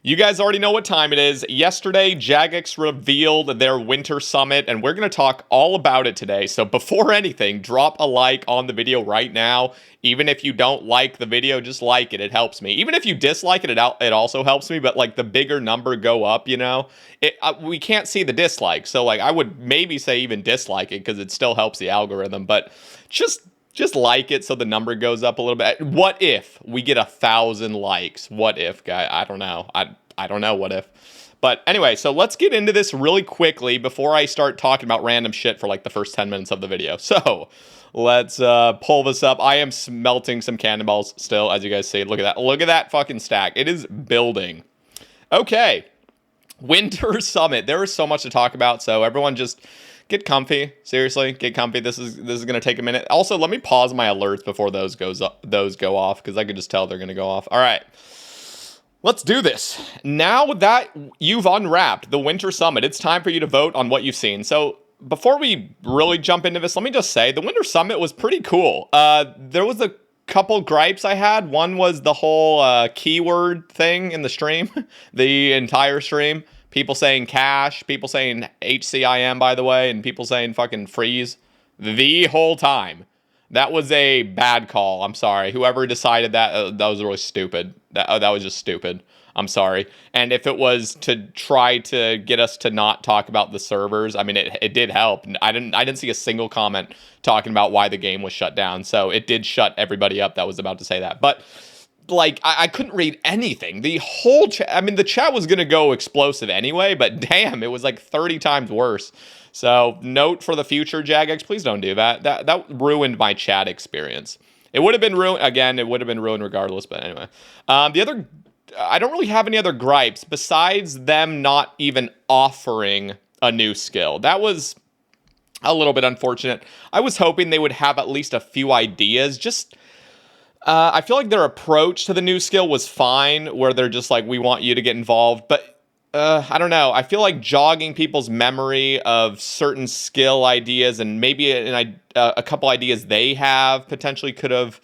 You guys already know what time it is. Yesterday, Jagex revealed their winter summit, and we're going to talk all about it today. So before anything, drop a like on the video right now. Even if you don't like the video, just like it. It helps me. Even if you dislike it, it also helps me. But like the bigger number go up, you know, we can't see the dislike. So like I would maybe say even dislike it because it still helps the algorithm. But just like it so the number goes up a little bit. What if we get 1,000 likes? What if, guy? I don't know. I don't know what if. But anyway, so let's get into this really quickly before I start talking about random shit for like the first 10 minutes of the video. So let's pull this up. I am smelting some cannonballs still, as you guys see. Look at that. Look at that fucking stack. It is building. Okay. Winter Summit. There is so much to talk about, so everyone just get comfy. Seriously, get comfy. This is going to take a minute. Also, let me pause my alerts before those go off because I could just tell they're going to go off. All right. Let's do this. Now that you've unwrapped the Winter Summit, it's time for you to vote on what you've seen. So before we really jump into this, let me just say the Winter Summit was pretty cool. There was a couple gripes I had. One was the whole keyword thing in the stream, the entire stream. People saying cash, people saying HCIM, by the way, and people saying fucking freeze the whole time. That was a bad call. I'm sorry. Whoever decided that, that was really stupid. That was just stupid. I'm sorry. And if it was to try to get us to not talk about the servers, I mean, it did help. I didn't see a single comment talking about why the game was shut down. So it did shut everybody up that was about to say that. But like, I couldn't read anything. The whole chat, I mean, the chat was going to go explosive anyway, but damn, it was like 30 times worse. So note for the future, Jagex, please don't do that. That ruined my chat experience. It would have been ruined, again, it would have been ruined regardless, but anyway. I don't really have any other gripes besides them not even offering a new skill. That was a little bit unfortunate. I was hoping they would have at least a few ideas, I feel like their approach to the new skill was fine, where they're just like, we want you to get involved. But I don't know. I feel like jogging people's memory of certain skill ideas and maybe a couple ideas they have potentially could have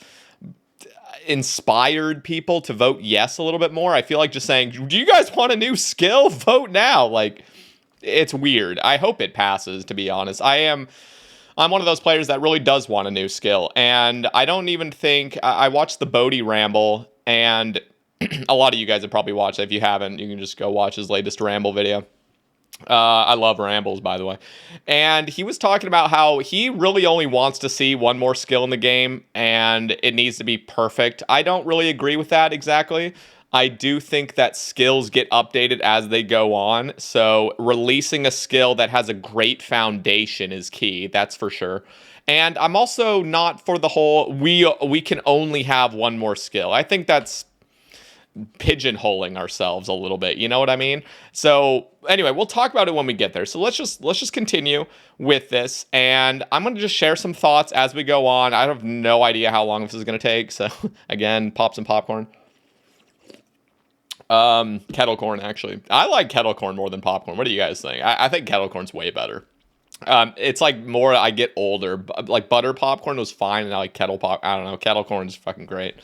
inspired people to vote yes a little bit more. I feel like just saying, do you guys want a new skill? Vote now. Like, it's weird. I hope it passes, to be honest. I'm one of those players that really does want a new skill, and I don't even think I watched the Bodhi Ramble, and a lot of you guys have probably watched it. If you haven't, you can just go watch his latest Ramble video. I love rambles, by the way. And he was talking about how he really only wants to see one more skill in the game, and it needs to be perfect. I don't really agree with that exactly. I do think that skills get updated as they go on. So releasing a skill that has a great foundation is key. That's for sure. And I'm also not for the whole, we can only have one more skill. I think that's pigeonholing ourselves a little bit. You know what I mean? So anyway, we'll talk about it when we get there. So let's just continue with this. And I'm going to just share some thoughts as we go on. I have no idea how long this is going to take. So again, pop some popcorn. Kettle corn, actually. I like kettle corn more than popcorn. What do you guys think? I think kettle corn's way better. It's like more I get older. Like butter popcorn was fine, and I like kettle corn's fucking great.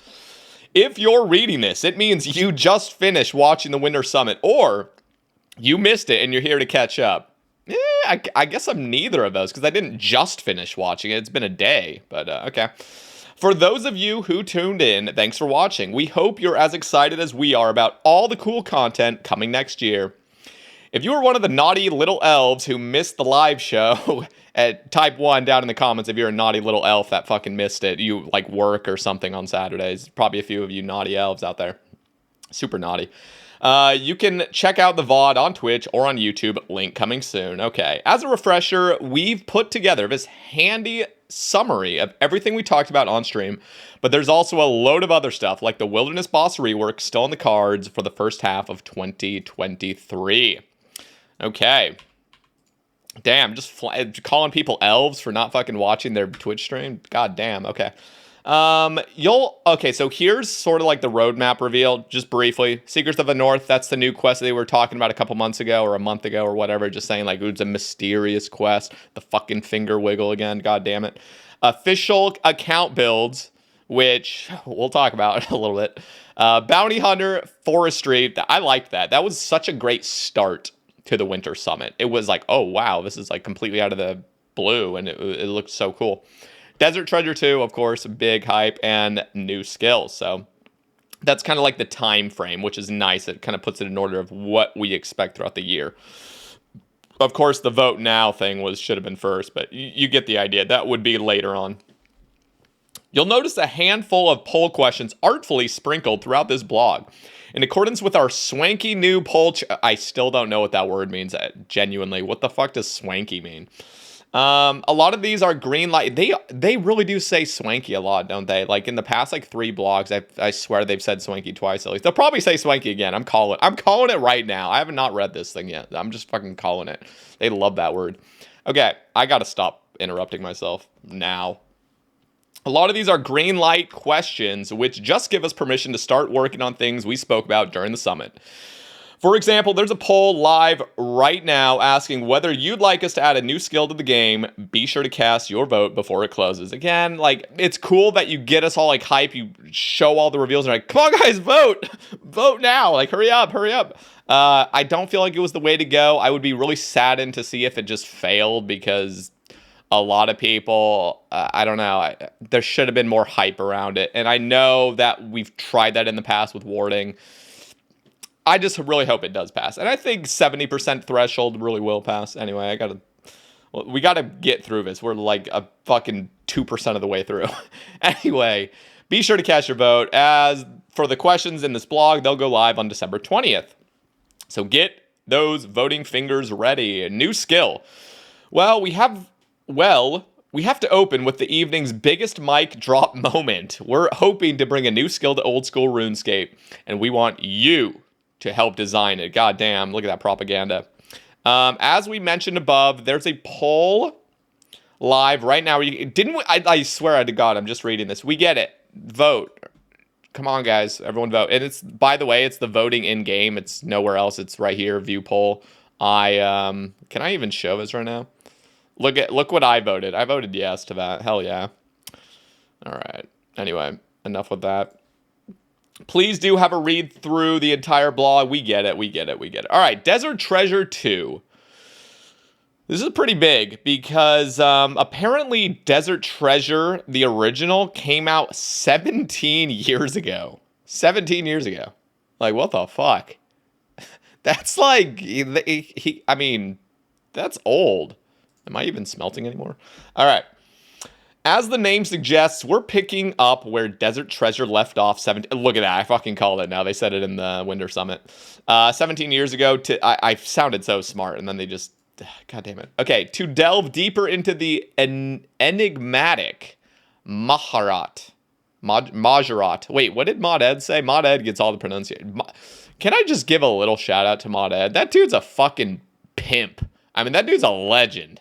If you're reading this, it means you just finished watching the Winter Summit, or you missed it and you're here to catch up. I guess I'm neither of those, because I didn't just finish watching it. It's been a day, but okay. For those of you who tuned in, thanks for watching. We hope you're as excited as we are about all the cool content coming next year. If you were one of the naughty little elves who missed the live show, type 1 down in the comments if you're a naughty little elf that fucking missed it. You like work or something on Saturdays. Probably a few of you naughty elves out there. Super naughty. You can check out the VOD on Twitch or on YouTube. Link coming soon. Okay. As a refresher, we've put together this handy summary of everything we talked about on stream, but there's also a load of other stuff like the Wilderness Boss rework still in the cards for the first half of 2023. Okay. Damn, just calling people elves for not fucking watching their Twitch stream. God damn. Okay. Okay, so here's sort of like the roadmap reveal, just briefly. Secrets of the North, that's the new quest they were talking about a couple months ago or a month ago or whatever, just saying like, it's a mysterious quest. The fucking finger wiggle again, god damn it. Official account builds which we'll talk about a little bit. Bounty Hunter, Forestry, I liked that. That was such a great start to the Winter Summit. It was like, oh wow, this is like completely out of the blue, and it looked so cool. Desert Treasure 2, of course, big hype, and new skills. So that's kind of like the time frame, which is nice. It kind of puts it in order of what we expect throughout the year. Of course, the vote now thing should have been first, but you get the idea. That would be later on. You'll notice a handful of poll questions artfully sprinkled throughout this blog. In accordance with our swanky new poll, I still don't know what that word means. Genuinely, what the fuck does swanky mean? A lot of these are green light. They really do say swanky a lot, don't they? Like in the past, like 3 blogs, I swear they've said swanky twice at least. They'll probably say swanky again. I'm calling it right now. I have not read this thing yet. I'm just fucking calling it. They love that word. Okay, I gotta stop interrupting myself now. A lot of these are green light questions, which just give us permission to start working on things we spoke about during the summit. For example, there's a poll live right now asking whether you'd like us to add a new skill to the game. Be sure to cast your vote before it closes. Again, like, it's cool that you get us all like hype. You show all the reveals and like, come on guys, vote! Vote now! Like, hurry up, hurry up. I don't feel like it was the way to go. I would be really saddened to see if it just failed because a lot of people, I don't know, there should have been more hype around it. And I know that we've tried that in the past with warding. I just really hope it does pass. And I think 70% threshold really will pass. Anyway, we gotta get through this. We're like a fucking 2% of the way through. Anyway, be sure to cast your vote. As for the questions in this blog, they'll go live on December 20th. So get those voting fingers ready. A new skill. Well, we have to open with the evening's biggest mic drop moment. We're hoping to bring a new skill to old school RuneScape, and we want you to help design it. God damn, look at that propaganda. As we mentioned above, there's a poll live right now. I swear to God, I'm just reading this. We get it. Vote. Come on, guys. Everyone vote. And it's, by the way, it's the voting in-game. It's nowhere else. It's right here, view poll. Can I even show this right now? Look what I voted. I voted yes to that. Hell yeah. All right. Anyway, enough with that. Please do have a read through the entire blog. We get it. All right, Desert Treasure 2. This is pretty big because apparently Desert Treasure, the original, came out 17 years ago. 17 years ago. Like, what the fuck? That's like, I mean, that's old. Am I even smelting anymore? All right. As the name suggests, we're picking up where Desert Treasure left off. Look at that. I fucking called it now. They said it in the Winter Summit. 17 years ago. I sounded so smart, and then they just... God damn it. Okay, to delve deeper into the enigmatic Maharat. Majorat. Wait, what did Mod Ed say? Mod Ed gets all the pronunciation. Can I just give a little shout out to Mod Ed? That dude's a fucking pimp. I mean, that dude's a legend.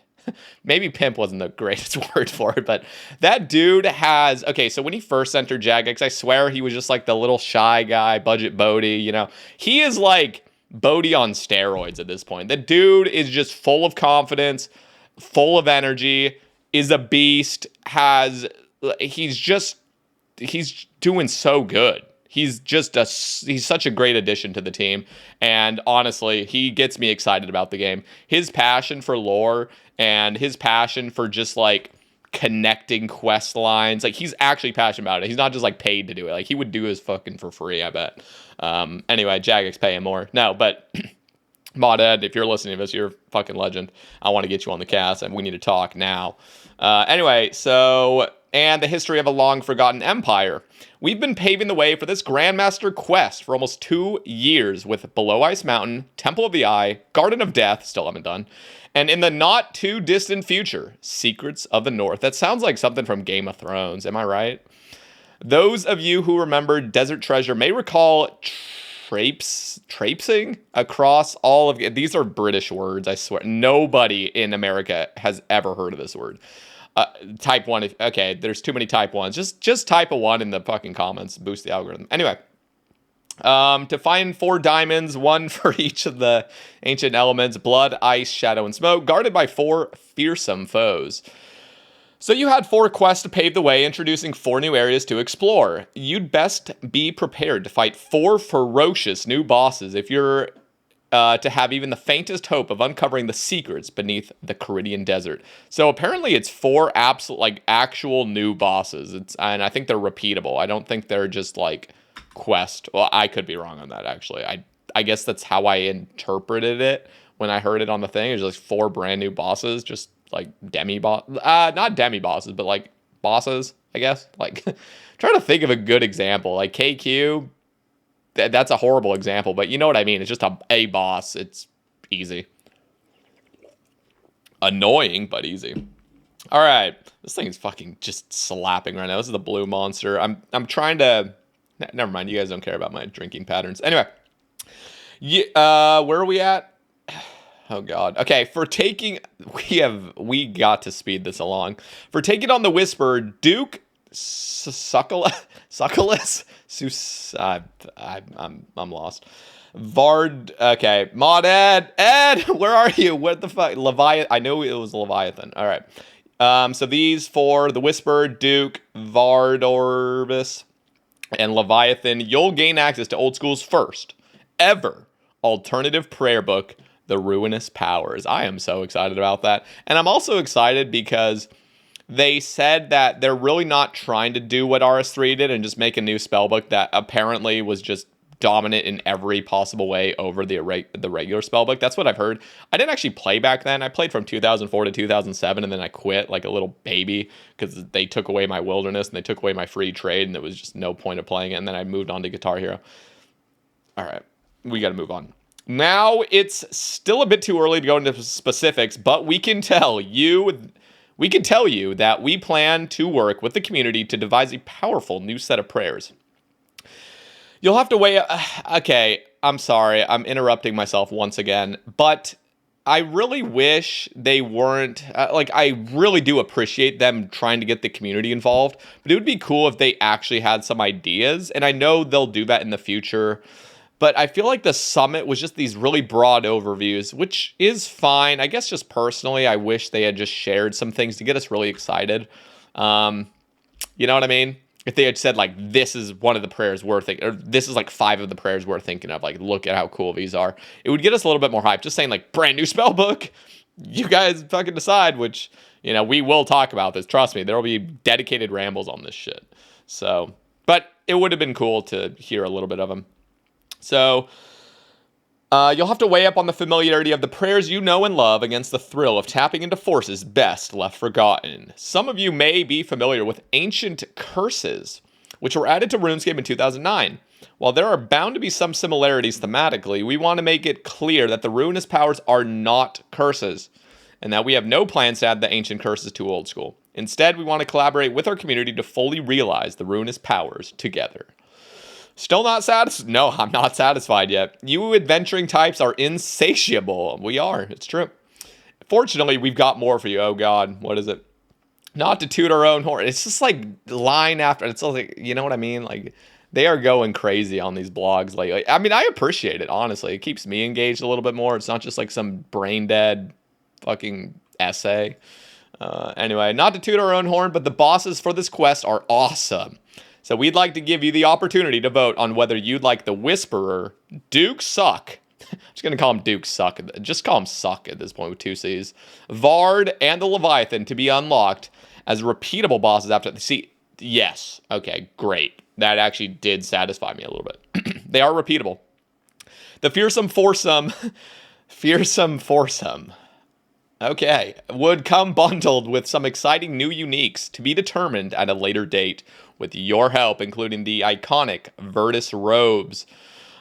Maybe pimp wasn't the greatest word for it, but that dude has... Okay, so when he first entered Jagex, I swear he was just like the little shy guy, budget Bodhi, you know. He is like Bodhi on steroids at this point. The dude is just full of confidence, full of energy, is a beast, he's doing so good. He's such a great addition to the team. And honestly, he gets me excited about the game. His passion for lore and his passion for just like connecting quest lines. Like, he's actually passionate about it. He's not just like paid to do it. Like, he would do his fucking for free, I bet. Anyway, Jagex pay him more. No, but Mod Ed, if you're listening to this, you're a fucking legend. I want to get you on the cast and we need to talk now. Anyway, so... And the history of a long-forgotten empire. We've been paving the way for this Grandmaster quest for almost 2 years with Below Ice Mountain, Temple of the Eye, Garden of Death, still haven't done, and in the not-too-distant future, Secrets of the North. That sounds like something from Game of Thrones, am I right? Those of you who remember Desert Treasure may recall traipsing across all of... These are British words, I swear. Nobody in America has ever heard of this word. Type 1, okay, there's too many type 1s. Just type a 1 in the fucking comments, boost the algorithm. Anyway, to find 4 diamonds, 1 for each of the ancient elements, blood, ice, shadow, and smoke, guarded by 4 fearsome foes. So you had 4 quests to pave the way, introducing 4 new areas to explore. You'd best be prepared to fight 4 ferocious new bosses if you're to have even the faintest hope of uncovering the secrets beneath the Caridian Desert. So apparently it's 4 absolute, like, actual new bosses. And I think they're repeatable. I don't think they're just like quest. Well, I could be wrong on that, actually. I guess that's how I interpreted it when I heard it on the thing. It was like 4 brand new bosses, just like not demi bosses, but like bosses, I guess. Like, trying to think of a good example. Like KQ, that's a horrible example, but you know what I mean. It's just a boss. It's easy. Annoying, but easy. All right. This thing is fucking just slapping right now. This is the blue monster. I'm trying to... Never mind. You guys don't care about my drinking patterns. Anyway. Where are we at? Oh, God. Okay, for taking... We got to speed this along. For taking on the Whisperer, Duke Succulus? I'm lost. Vard... Okay. Mod Ed! Ed! Where are you? What the fuck? Leviathan. I know it was Leviathan. All right. So these 4, the Whisperer, Duke, Vardorbis, and Leviathan, you'll gain access to Old School's first ever alternative prayer book, The Ruinous Powers. I am so excited about that. And I'm also excited because they said that they're really not trying to do what RS3 did and just make a new spellbook that apparently was just dominant in every possible way over the regular spellbook. That's what I've heard. I didn't actually play back then. I played from 2004 to 2007, and then I quit like a little baby because they took away my wilderness and they took away my free trade, and there was just no point of playing it. And then I moved on to Guitar Hero. All right, we got to move on. Now, it's still a bit too early to go into specifics, but we can tell you that we plan to work with the community to devise a powerful new set of prayers. You'll have to weigh... Okay, I'm sorry. I'm interrupting myself once again, but I really wish they weren't... I really do appreciate them trying to get the community involved, but it would be cool if they actually had some ideas, and I know they'll do that in the future. But I feel like the summit was just these really broad overviews, which is fine. I guess just personally, I wish they had just shared some things to get us really excited. You know what I mean? If they had said, like, this is one of the prayers we're thinking, or this is, like, 5 of the prayers we're thinking of, like, look at how cool these are. It would get us a little bit more hype. Just saying, like, brand new spell book. You guys fucking decide, which, you know, we will talk about this. Trust me, there will be dedicated rambles on this shit. So, but it would have been cool to hear a little bit of them. So, you'll have to weigh up on the familiarity of the prayers you know and love against the thrill of tapping into forces best left forgotten. Some of you may be familiar with ancient curses, which were added to RuneScape in 2009. While there are bound to be some similarities thematically, we want to make it clear that the ruinous powers are not curses, and that we have no plans to add the ancient curses to Old School. Instead, we want to collaborate with our community to fully realize the ruinous powers together. Still not satisfied? No, I'm not satisfied yet. You adventuring types are insatiable. We are. It's true. Fortunately, we've got more for you. Oh, God. What is it? Not to toot our own horn. It's just like line after. It's like, you know what I mean? Like, they are going crazy on these blogs lately. I mean, I appreciate it, honestly. It keeps me engaged a little bit more. It's not just like some brain dead fucking essay. Anyway, not to toot our own horn, but the bosses for this quest are awesome. So we'd like to give you the opportunity to vote on whether you'd like the Whisperer, Duke Suck. I'm just going to call him Duke Suck. Just call him Suck at this point with 2 C's. Vard and the Leviathan to be unlocked as repeatable bosses after the... See, yes. Okay, great. That actually did satisfy me a little bit. They are repeatable. The Fearsome Foursome... Fearsome Foursome. Okay. Would come bundled with some exciting new uniques to be determined at a later date. With your help, including the iconic Virtus robes.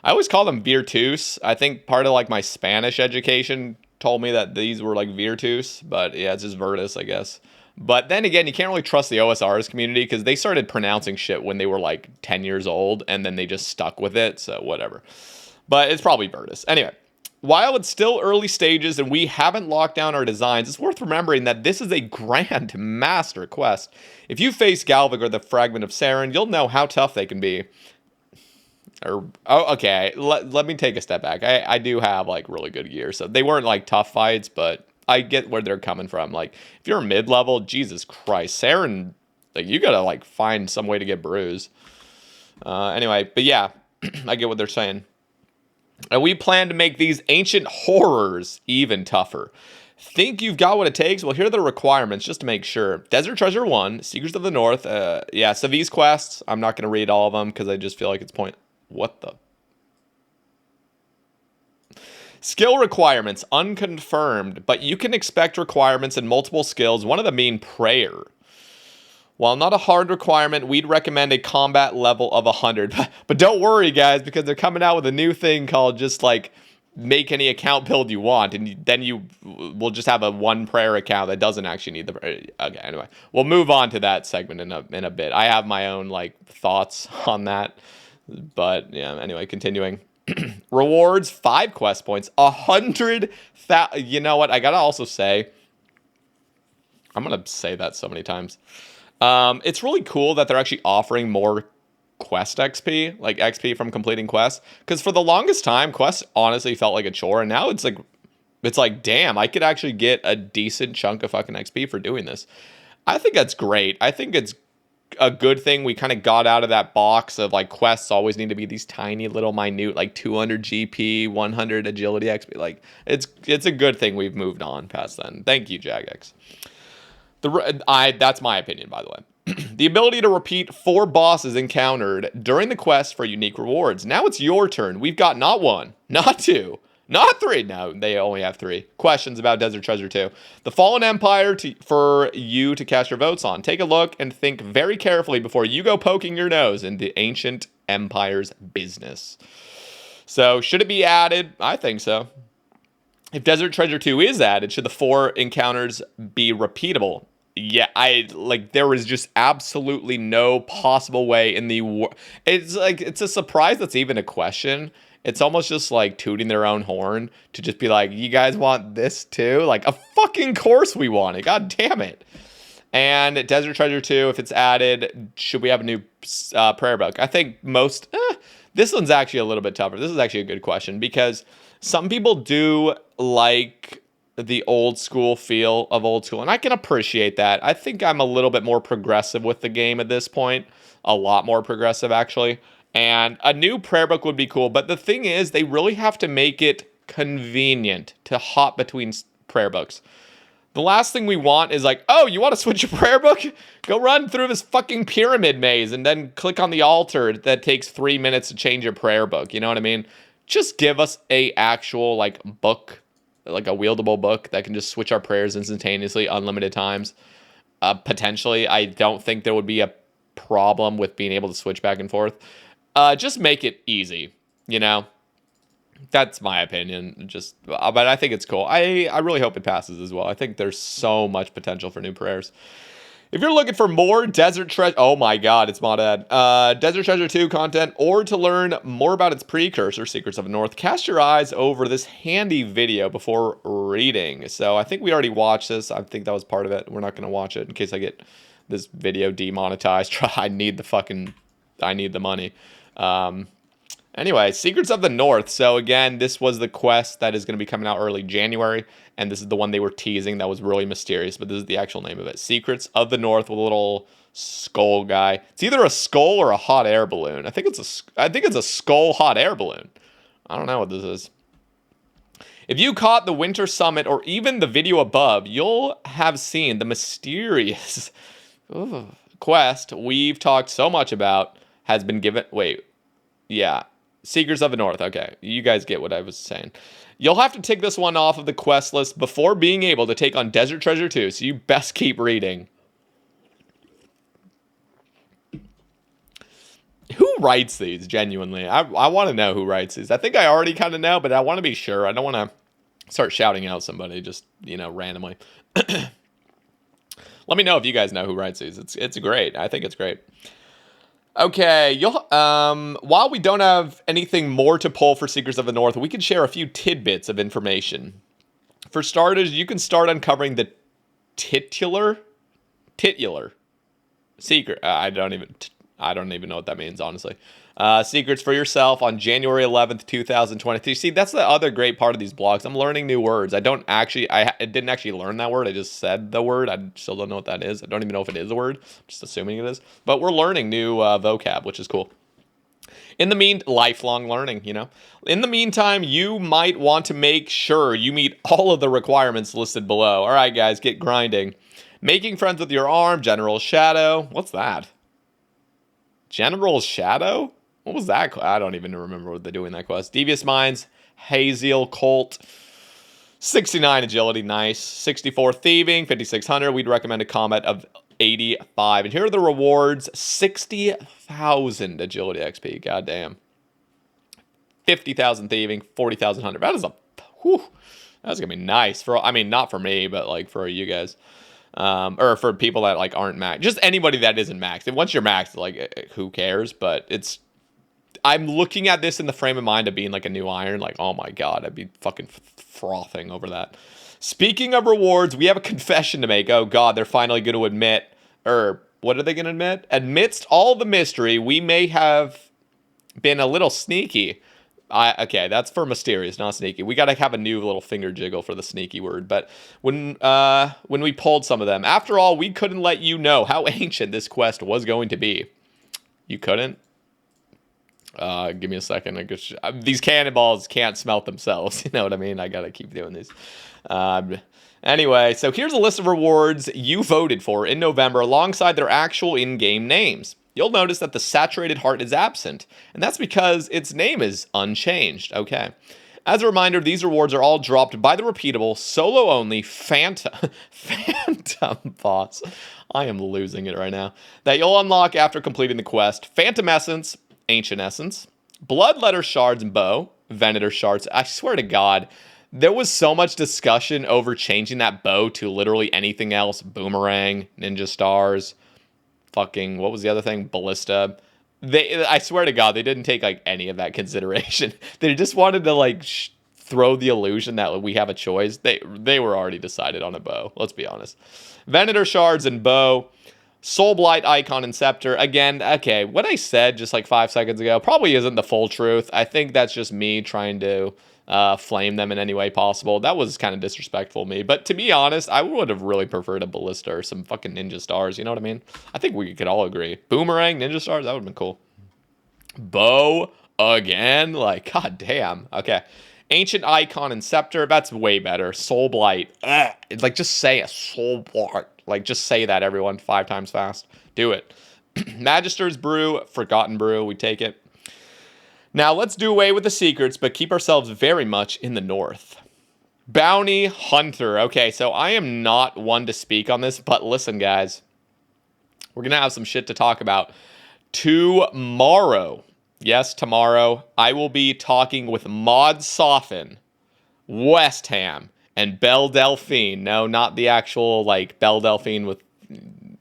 I always call them Virtus. I think part of like my Spanish education told me that these were like Virtus, but yeah, it's just Virtus, I guess. But then again, you can't really trust the OSRs community because they started pronouncing shit when they were like 10 years old, and then they just stuck with it, so whatever. But it's probably Virtus. Anyway. While it's still early stages and we haven't locked down our designs, it's worth remembering that this is a grand master quest. If you face Galvig or the Fragment of Saren, you'll know how tough they can be. Okay, let me take a step back. I do have like really good gear, so they weren't like tough fights, but I get where they're coming from. Like, if you're mid-level, Jesus Christ, Saren, like, you gotta, like, find some way to get bruised. Anyway, but yeah, I get what they're saying. And we plan to make these ancient horrors even tougher. Think you've got what it takes? Well, here are the requirements, just to make sure. Desert Treasure 1, Secrets of the North. Yeah, so these quests, I'm not going to read all of them, because I just feel like it's point... What the... Skill requirements, unconfirmed, but you can expect requirements in multiple skills, one of them being prayer. While not a hard requirement, we'd recommend a combat level of 100. But don't worry, guys, because they're coming out with a new thing called just, like, make any account build you want, and then you will just have a one prayer account that doesn't actually need the prayer. Okay, anyway, we'll move on to that segment in a bit. I have my own, like, thoughts on that, but, yeah, anyway, continuing. Rewards, 5 quest points, 100,000. You know what? I gotta also say, I'm gonna say that so many times. It's really cool that they're actually offering more quest XP, like XP from completing quests. Because for the longest time, quests honestly felt like a chore, and now it's like, damn, I could actually get a decent chunk of fucking XP for doing this. I think that's great. I think it's a good thing we kind of got out of that box of, like, quests always need to be these tiny little minute, like 200 GP, 100 agility XP. Like, it's a good thing we've moved on past then. Thank you, Jagex. That's my opinion, by the way. The ability to repeat 4 bosses encountered during the quest for unique rewards. Now it's your turn. We've got not 1, not 2, not 3. No, they only have 3. Questions about Desert Treasure 2. The Fallen Empire for you to cast your votes on. Take a look and think very carefully before you go poking your nose into Ancient Empire's business. So, should it be added? I think so. If Desert Treasure 2 is added, should the 4 encounters be repeatable? Yeah, there was just absolutely no possible way in the world. It's a surprise that's even a question. It's almost just like tooting their own horn to just be like, you guys want this too? Like, a fucking course we want it. God damn it. And Desert Treasure 2, if it's added, should we have a new prayer book? I think this one's actually a little bit tougher. This is actually a good question, because some people do like the old school feel of old school, and I can appreciate that. I think I'm a little bit more progressive with the game at this point. A lot more progressive, actually. And a new prayer book would be cool, but the thing is, they really have to make it convenient to hop between prayer books. The last thing we want is like, oh, you want to switch your prayer book? Go run through this fucking pyramid maze and then click on the altar that takes 3 minutes to change your prayer book. You know what I mean? Just give us a actual, like, book, like a wieldable book that can just switch our prayers instantaneously, unlimited times. Potentially, I don't think there would be a problem with being able to switch back and forth. Just make it easy, you know? That's my opinion. But I think it's cool. I really hope it passes as well. I think there's so much potential for new prayers. If you're looking for more Desert Treasure... Oh my god, it's mod ad. Desert Treasure 2 content, or to learn more about its precursor, Secrets of the North, cast your eyes over this handy video before reading. So I think we already watched this. I think that was part of it. We're not going to watch it in case I get this video demonetized. I need the money. Anyway, Secrets of the North. So again, this was the quest that is going to be coming out early January, and this is the one they were teasing that was really mysterious, but this is the actual name of it. Secrets of the North with a little skull guy. It's either a skull or a hot air balloon. I think it's a skull hot air balloon. I don't know what this is. If you caught the Winter Summit or even the video above, you'll have seen the mysterious quest we've talked so much about has been given. Wait, yeah. Secrets of the North. Okay, you guys get what I was saying. You'll have to take this one off of the quest list before being able to take on Desert Treasure 2, so you best keep reading. Who writes these, genuinely? I want to know who writes these. I think I already kind of know, but I want to be sure. I don't want to start shouting out somebody just, randomly. Let me know if you guys know who writes these. It's great. I think it's great. Okay, while we don't have anything more to pull for Secrets of the North, we can share a few tidbits of information. For starters, you can start uncovering the titular secret. I don't even know what that means, honestly. Secrets for yourself on January 11th, 2023. See, that's the other great part of these blogs. I'm learning new words. I didn't actually learn that word. I just said the word. I still don't know what that is. I don't even know if it is a word. I'm just assuming it is. But we're learning new vocab, which is cool. Lifelong learning, you know. In the meantime, you might want to make sure you meet all of the requirements listed below. All right, guys, get grinding. Making friends with your arm, General Shadow. What's that? General Shadow? What was that? I don't even remember what they do in that quest. Devious Minds, Haziel Colt. 69 agility, nice. 64 thieving, 5600. We'd recommend a combat of 85. And here are the rewards. 60,000 agility XP. Goddamn. 50,000 thieving, 40,000 hunter. That is that's gonna be nice for. I mean, not for me, but like for you guys, or for people that like aren't max. Just anybody that isn't maxed. And once you're maxed, like who cares? But it's. I'm looking at this in the frame of mind of being like a new iron. Like, oh my god, I'd be fucking frothing over that. Speaking of rewards, we have a confession to make. Oh god, they're finally going to admit, or what are they going to admit? Amidst all the mystery, we may have been a little sneaky. Okay, that's for mysterious, not sneaky. We got to have a new little finger jiggle for the sneaky word. But when we pulled some of them, after all, we couldn't let you know how ancient this quest was going to be. You couldn't? Give me a second. These cannonballs can't smelt themselves. You know what I mean? I gotta keep doing these. Anyway, so here's a list of rewards you voted for in November alongside their actual in-game names. You'll notice that the Saturated Heart is absent, and that's because its name is unchanged. Okay. As a reminder, these rewards are all dropped by the repeatable, solo-only Phantom boss. I am losing it right now. That you'll unlock after completing the quest. Phantom Essence, Ancient Essence, Bloodletter Shards and Bow, Venator Shards. I swear to God, there was so much discussion over changing that bow to literally anything else. Boomerang, Ninja Stars, fucking, what was the other thing? Ballista. I swear to God, they didn't take like any of that consideration. They just wanted to like throw the illusion that we have a choice. They were already decided on a bow. Let's be honest. Venator Shards and Bow. Soul Blight Icon and Scepter. Again, okay, what I said just like 5 seconds ago probably isn't the full truth. I think that's just me trying to flame them in any way possible. That was kind of disrespectful of me. But to be honest, I would have really preferred a Ballista or some fucking Ninja Stars. You know what I mean? I think we could all agree. Boomerang, Ninja Stars, that would have been cool. Bow again? Like, god damn. Okay. Ancient Icon and Scepter. That's way better. Soul Blight. It's like, just say a Soul Blight. Like, just say that, everyone, 5 times fast. Do it. Magister's Brew, Forgotten Brew, we take it. Now, let's do away with the secrets, but keep ourselves very much in the north. Bounty Hunter. Okay, so I am not one to speak on this, but listen, guys. We're going to have some shit to talk about. Tomorrow, yes, tomorrow, I will be talking with Mod Soffin, West Ham, and Belle Delphine. No, not the actual, like, Belle Delphine with,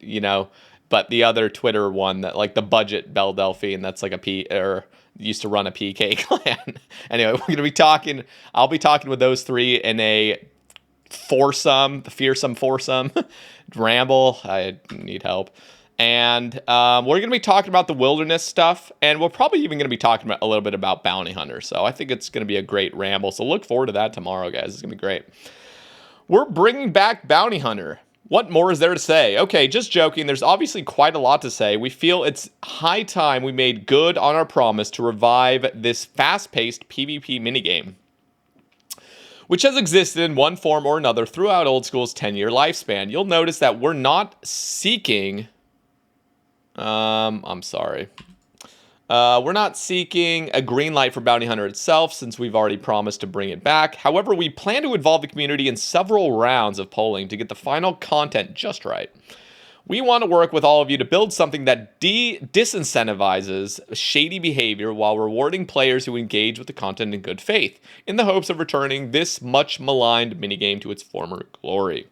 you know, but the other Twitter one, that like the budget Belle Delphine, that's like used to run a PK clan. Anyway, we're going to be talking, I'll be talking with those three in a fearsome foursome. Ramble, I need help. And we're going to be talking about the wilderness stuff, and we're probably even going to be talking about a little bit about bounty hunters. So I think it's going to be a great ramble. So look forward to that tomorrow, guys. It's going to be great. We're bringing back bounty hunter. What more is there to say? Okay, just joking. There's obviously quite a lot to say. We feel it's high time we made good on our promise to revive this fast-paced PvP minigame, which has existed in one form or another throughout Old School's 10-year lifespan. You'll notice that we're not seeking... I'm sorry. We're not seeking a green light for Bounty Hunter itself, since we've already promised to bring it back. However, we plan to involve the community in several rounds of polling to get the final content just right. We want to work with all of you to build something that disincentivizes shady behavior while rewarding players who engage with the content in good faith, in the hopes of returning this much maligned minigame to its former glory.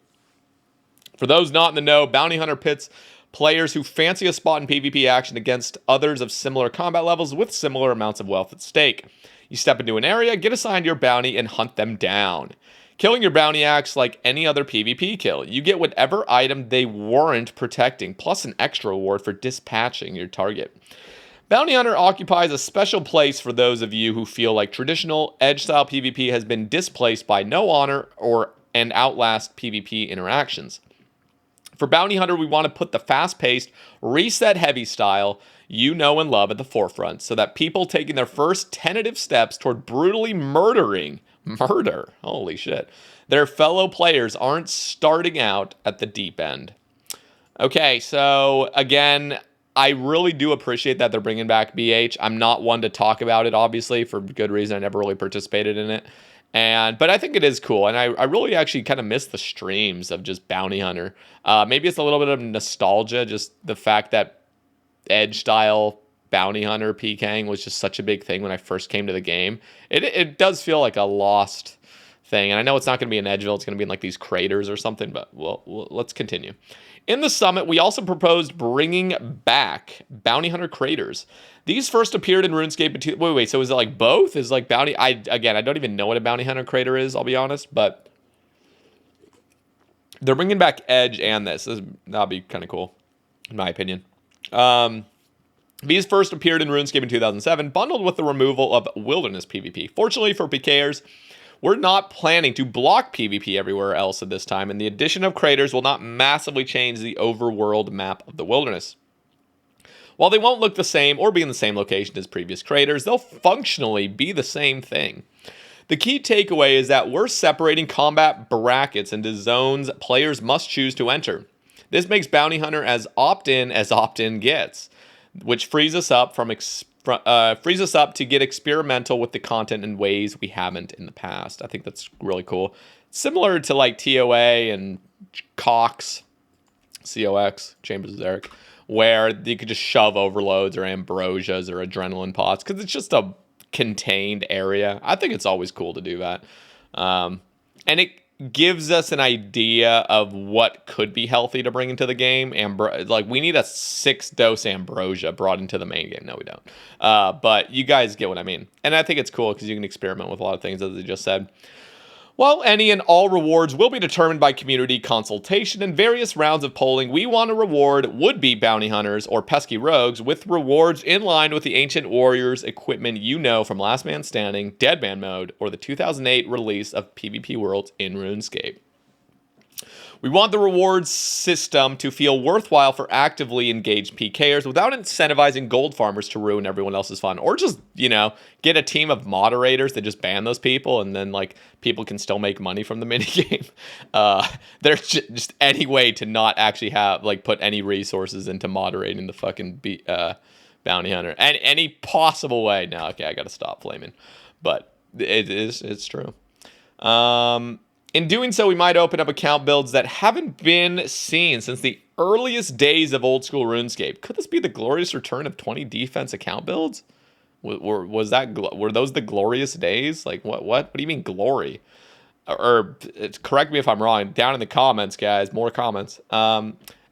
For those not in the know, Bounty Hunter pits players who fancy a spot in PvP action against others of similar combat levels with similar amounts of wealth at stake. You step into an area, get assigned your bounty, and hunt them down. Killing your bounty acts like any other PvP kill. You get whatever item they warrant protecting, plus an extra reward for dispatching your target. Bounty Hunter occupies a special place for those of you who feel like traditional edge-style PvP has been displaced by no honor and Outlast PvP interactions. For Bounty Hunter, we want to put the fast-paced, reset-heavy style you know and love at the forefront so that people taking their first tentative steps toward brutally holy shit, their fellow players aren't starting out at the deep end. Okay, so again, I really do appreciate that they're bringing back BH. I'm not one to talk about it, obviously, for good reason. I never really participated in it. But I think it is cool, and I really actually kind of miss the streams of just Bounty Hunter. Maybe it's a little bit of nostalgia, just the fact that Edge-style Bounty Hunter PKing was just such a big thing when I first came to the game. It does feel like a lost thing, and I know it's not going to be in Edgeville. It's going to be in like these craters or something, but let's continue. In the summit, we also proposed bringing back Bounty Hunter craters. These first appeared in RuneScape. Wait, so is it like both? Is like Bounty... I don't even know what a Bounty Hunter crater is, I'll be honest, but they're bringing back Edge and this. That'll be kind of cool, in my opinion. These first appeared in RuneScape in 2007, bundled with the removal of Wilderness PvP. Fortunately for PKers, we're not planning to block PvP everywhere else at this time, and the addition of craters will not massively change the overworld map of the Wilderness. While they won't look the same or be in the same location as previous craters, they'll functionally be the same thing. The key takeaway is that we're separating combat brackets into zones players must choose to enter. This makes Bounty Hunter as opt-in gets, which frees us up to get experimental with the content in ways we haven't in the past. I think that's really cool. Similar to like TOA and COX, Chambers of Xeric, where you could just shove overloads or ambrosias or adrenaline pots because it's just a contained area. I think it's always cool to do that. And it gives us an idea of what could be healthy to bring into the game. Like, we need a 6-dose ambrosia brought into the main game. No, we don't. But you guys get what I mean. And I think it's cool because you can experiment with a lot of things, as I just said. While any and all rewards will be determined by community consultation and various rounds of polling, we want to reward would-be bounty hunters or pesky rogues with rewards in line with the Ancient Warriors equipment you know from Last Man Standing, Dead Man Mode, or the 2008 release of PvP Worlds in RuneScape. We want the rewards system to feel worthwhile for actively engaged PKers without incentivizing gold farmers to ruin everyone else's fun. Or just, get a team of moderators that just ban those people and then, people can still make money from the minigame. There's just any way to not actually have, put any resources into moderating the fucking bounty hunter. And any possible way. No, okay, I gotta stop flaming. But it's true. In doing so, we might open up account builds that haven't been seen since the earliest days of old school RuneScape. Could this be the glorious return of 20 defense account builds? Were those the glorious days? What do you mean glory? Or correct me if I'm wrong. Down in the comments, guys. More comments.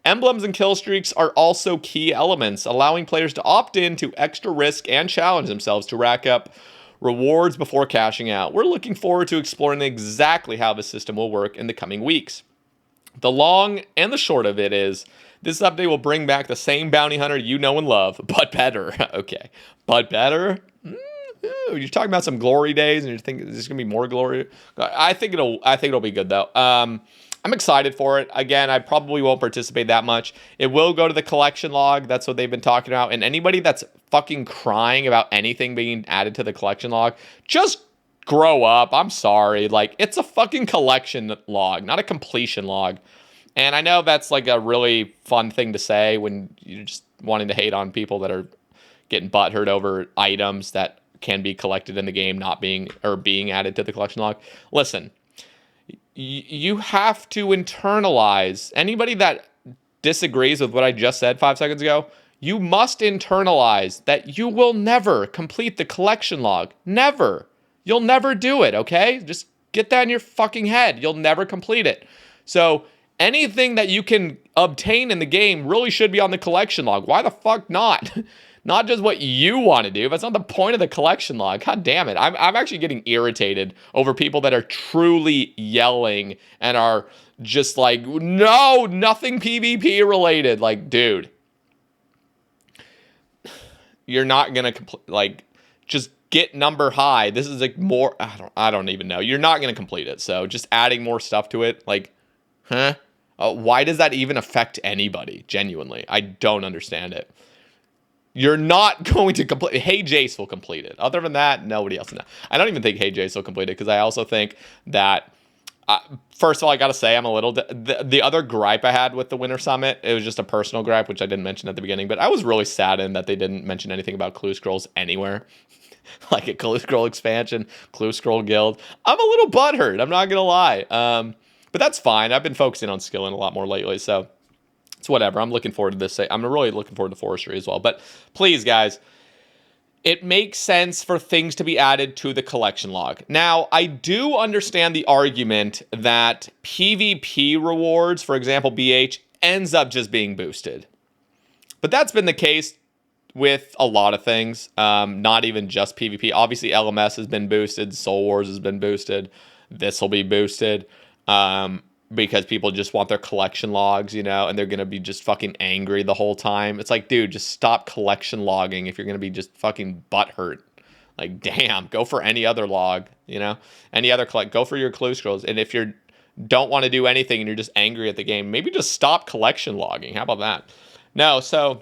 Emblems and kill streaks are also key elements, allowing players to opt in to extra risk and challenge themselves to rack up rewards before cashing out. We're looking forward to exploring exactly how the system will work in the coming weeks. The long and the short of it is, this update will bring back the same bounty hunter you know and love, but better. Okay, but better? You're talking about some glory days, and you're thinking there's gonna be more glory. I think it'll be good though. I'm excited for it. Again, I probably won't participate that much. It will go to the collection log. That's what they've been talking about. And anybody that's fucking crying about anything being added to the collection log, just grow up. I'm sorry. It's a fucking collection log, not a completion log. And I know that's a really fun thing to say when you're just wanting to hate on people that are getting butthurt over items that can be collected in the game not being added to the collection log. Listen. You have to internalize. Anybody that disagrees with what I just said 5 seconds ago, you must internalize that you will never complete the collection log. Never. You'll never do it, okay? Just get that in your fucking head. You'll never complete it. So anything that you can obtain in the game really should be on the collection log. Why the fuck not? Not just what you want to do. That's not the point of the collection log. God damn it. I'm actually getting irritated over people that are truly yelling and are just no, nothing PvP related. Dude. you're not gonna like just get number high. This is like more. I don't even know. You're not gonna complete it. So just adding more stuff to it, like, huh? Why does that even affect anybody? Genuinely, I don't understand it. You're not going to complete. Hey Jace will complete it. Other than that, nobody else. No. I don't even think Hey Jace will complete it because I also think that. First of all, I gotta say I'm a little. The other gripe I had with the Winter Summit, it was just a personal gripe, which I didn't mention at the beginning. But I was really saddened that they didn't mention anything about Clue Scrolls anywhere. Like a Clue Scroll expansion, Clue Scroll guild. I'm a little butthurt. I'm not gonna lie. But that's fine. I've been focusing on skilling a lot more lately, so it's whatever. I'm looking forward to this. I'm really looking forward to Forestry as well. But please, guys, it makes sense for things to be added to the collection log. Now, I do understand the argument that PvP rewards, for example, BH, ends up just being boosted. But that's been the case with a lot of things, not even just PvP. Obviously, LMS has been boosted. Soul Wars has been boosted. This will be boosted. Because people just want their collection logs, you know, and they're going to be just fucking angry the whole time. It's like, dude, just stop collection logging if you're going to be just fucking butthurt. Like, damn, go for any other log, you know? Any other go for your Clue Scrolls. And if you don't want to do anything and you're just angry at the game, maybe just stop collection logging. How about that? No, so,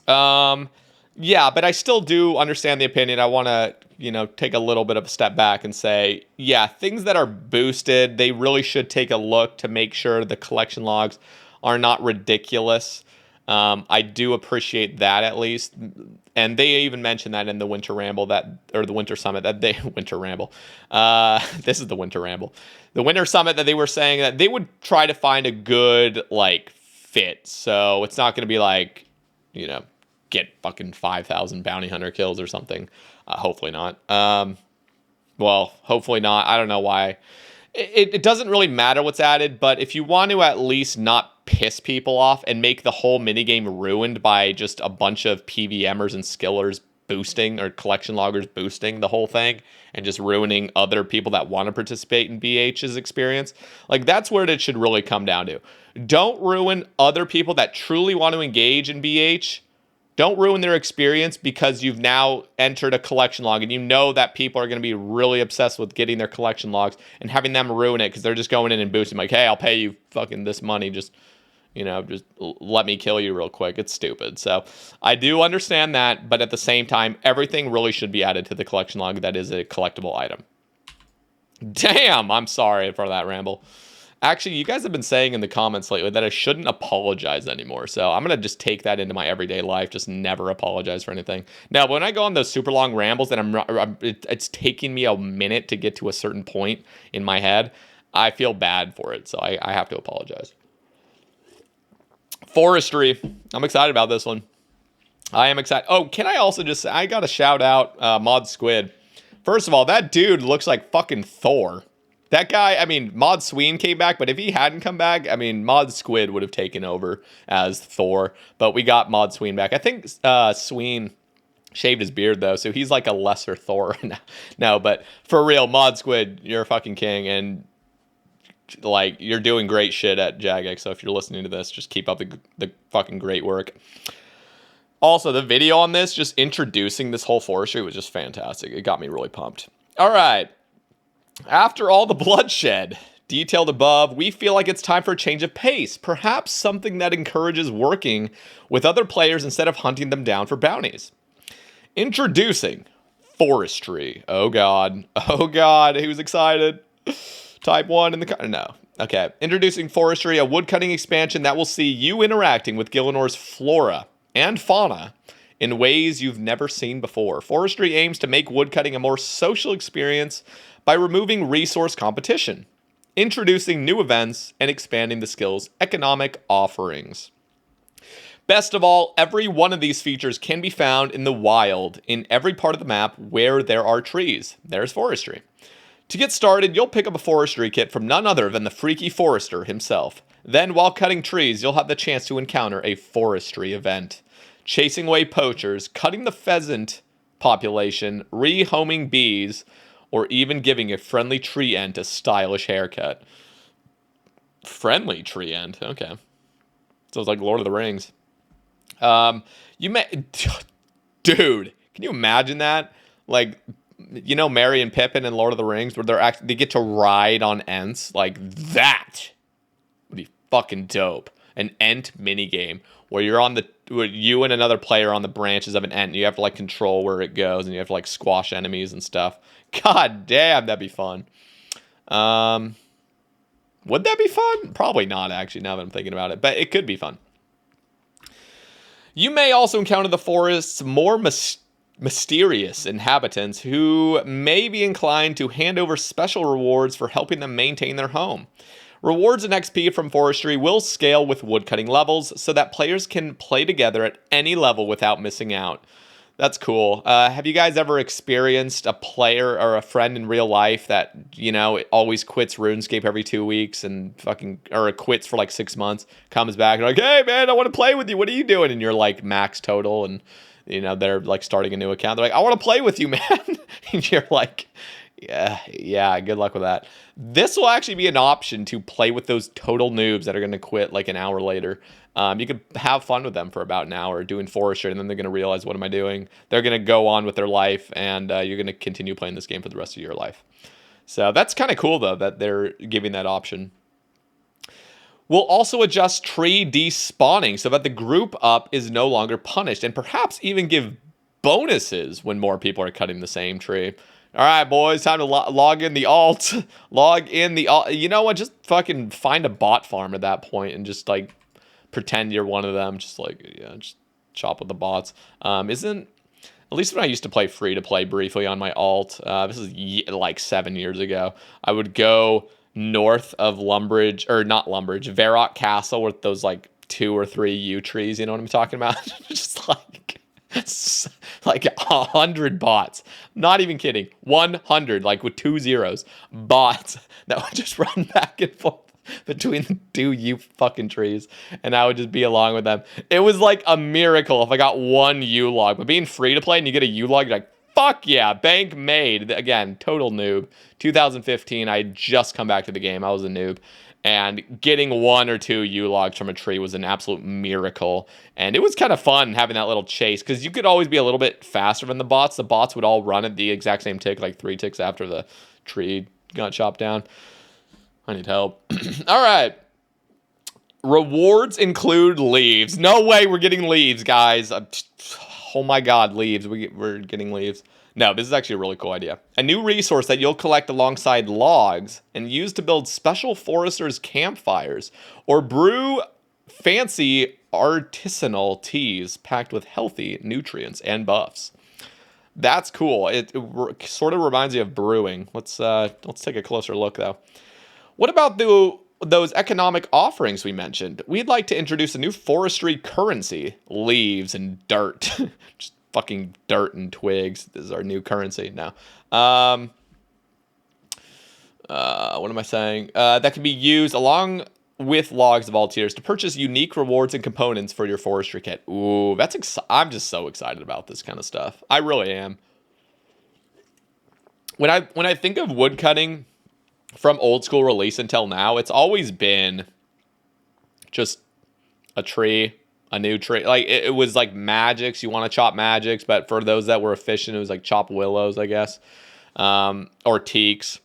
yeah, but I still do understand the opinion. I want to, you know, take a little bit of a step back and say, yeah, things that are boosted, they really should take a look to make sure the collection logs are not ridiculous. I do appreciate that at least. And they even mentioned that in the Winter Ramble or the Winter Summit Winter Ramble. This is the Winter Ramble. The Winter Summit that they were saying that they would try to find a good, like, fit. So it's not going to be like, you know, get fucking 5,000 bounty hunter kills or something. Hopefully not. Well, hopefully not. I don't know why. It doesn't really matter what's added, but if you want to at least not piss people off and make the whole minigame ruined by just a bunch of PVMers and skillers boosting or collection loggers boosting the whole thing and just ruining other people that want to participate in BH's experience, like that's where it should really come down to. Don't ruin other people that truly want to engage in BH. Don't ruin their experience because you've now entered a collection log and you know that people are going to be really obsessed with getting their collection logs and having them ruin it because they're just going in and boosting like, hey, I'll pay you fucking this money. Just, you know, just let me kill you real quick. It's stupid. So I do understand that. But at the same time, everything really should be added to the collection log that is a collectible item. Damn, I'm sorry for that ramble. Actually, you guys have been saying in the comments lately that I shouldn't apologize anymore. So I'm going to just take that into my everyday life. Just never apologize for anything. Now, when I go on those super long rambles and it's taking me a minute to get to a certain point in my head, I feel bad for it. So I have to apologize. Forestry. I'm excited about this one. I am excited. Oh, can I also just say, I got to shout out Mod Squid. First of all, that dude looks like fucking Thor. That guy, I mean, Mod Sween came back, but if he hadn't come back, I mean, Mod Squid would have taken over as Thor. But we got Mod Sween back. I think Sween shaved his beard, though, so he's like a lesser Thor now. No, but for real, Mod Squid, you're a fucking king, and like you're doing great shit at Jagex. So if you're listening to this, just keep up the fucking great work. Also, the video on this, just introducing this whole forestry was just fantastic. It got me really pumped. All right. After all the bloodshed detailed above, we feel like it's time for a change of pace. Perhaps something that encourages working with other players instead of hunting them down for bounties. Introducing Forestry. Oh god. Oh god. Who's excited? Type 1 in the... No. Okay. Introducing Forestry, a woodcutting expansion that will see you interacting with Gillinor's flora and fauna in ways you've never seen before. Forestry aims to make woodcutting a more social experience by removing resource competition, introducing new events, and expanding the skill's economic offerings. Best of all, every one of these features can be found in the wild in every part of the map where there are trees. There's Forestry. To get started, you'll pick up a forestry kit from none other than the freaky forester himself. Then, while cutting trees, you'll have the chance to encounter a forestry event. Chasing away poachers, cutting the pheasant population, rehoming bees, or even giving a friendly tree ant a stylish haircut. Friendly tree ant? Okay. Sounds like Lord of the Rings. You may... Dude, can you imagine that? Like, you know, Merry and Pippin in Lord of the Rings, where they get to ride on Ents? Like, that would be fucking dope. An Ent minigame where you and another player on the branches of an Ent, and you have to, like, control where it goes, and you have to, like, squash enemies and stuff. God damn, that'd be fun. Would that be fun? Probably not, actually, now that I'm thinking about it. But it could be fun. You may also encounter the forest's more mysterious inhabitants who may be inclined to hand over special rewards for helping them maintain their home. Rewards and XP from Forestry will scale with woodcutting levels so that players can play together at any level without missing out. That's cool. Have you guys ever experienced a player or a friend in real life that, you know, always quits RuneScape every 2 weeks and or quits for like 6 months, comes back and like, hey man, I want to play with you. What are you doing? And you're like max total and, you know, they're like starting a new account. They're like, I want to play with you, man. And you're like, yeah, good luck with that. This will actually be an option to play with those total noobs that are going to quit like an hour later. You could have fun with them for about an hour doing Forestry, and then they're going to realize, what am I doing? They're going to go on with their life, and you're going to continue playing this game for the rest of your life. So that's kind of cool, though, that they're giving that option. We'll also adjust tree despawning so that the group up is no longer punished, and perhaps even give bonuses when more people are cutting the same tree. All right, boys, time to log in the alt. Log in the alt. You know what? Just fucking find a bot farm at that point and just, like, pretend you're one of them. Just, like, yeah, just chop with the bots. At least when I used to play free-to-play briefly on my alt, this is, like, 7 years ago, I would go north of Varrock Castle with those, like, 2 or 3 yew trees, you know what I'm talking about? Just, like 100 bots. Not even kidding. 100, like with 2 zeros. Bots that would just run back and forth between the 2 yew fucking trees. And I would just be along with them. It was like a miracle if I got 1 yew log. But being free to play and you get a yew log, you're like, fuck yeah, bank made. Again, total noob. 2015, I had just come back to the game. I was a noob. And getting 1 or 2 yew logs from a tree was an absolute miracle. And it was kind of fun having that little chase, because you could always be a little bit faster than the bots. The bots would all run at the exact same tick, like 3 ticks after the tree got chopped down. I need help. All right. Rewards include leaves. No way we're getting leaves, guys. Oh my god, leaves. We're getting leaves. No, this is actually a really cool idea. A new resource that you'll collect alongside logs and use to build special foresters' campfires or brew fancy artisanal teas packed with healthy nutrients and buffs. That's cool. It sort of reminds me of brewing. Let's take a closer look, though. What about those economic offerings we mentioned? We'd like to introduce a new forestry currency. Leaves and dirt. Just fucking dirt and twigs. This is our new currency now. What am I saying? That can be used along with logs of all tiers to purchase unique rewards and components for your forestry kit. Ooh, I'm just so excited about this kind of stuff. I really am. When I think of woodcutting from old school release until now, it's always been just a tree. A new tree. Like, it was like magics. You want to chop magics, but for those that were efficient, it was like chop willows, I guess. Or teaks.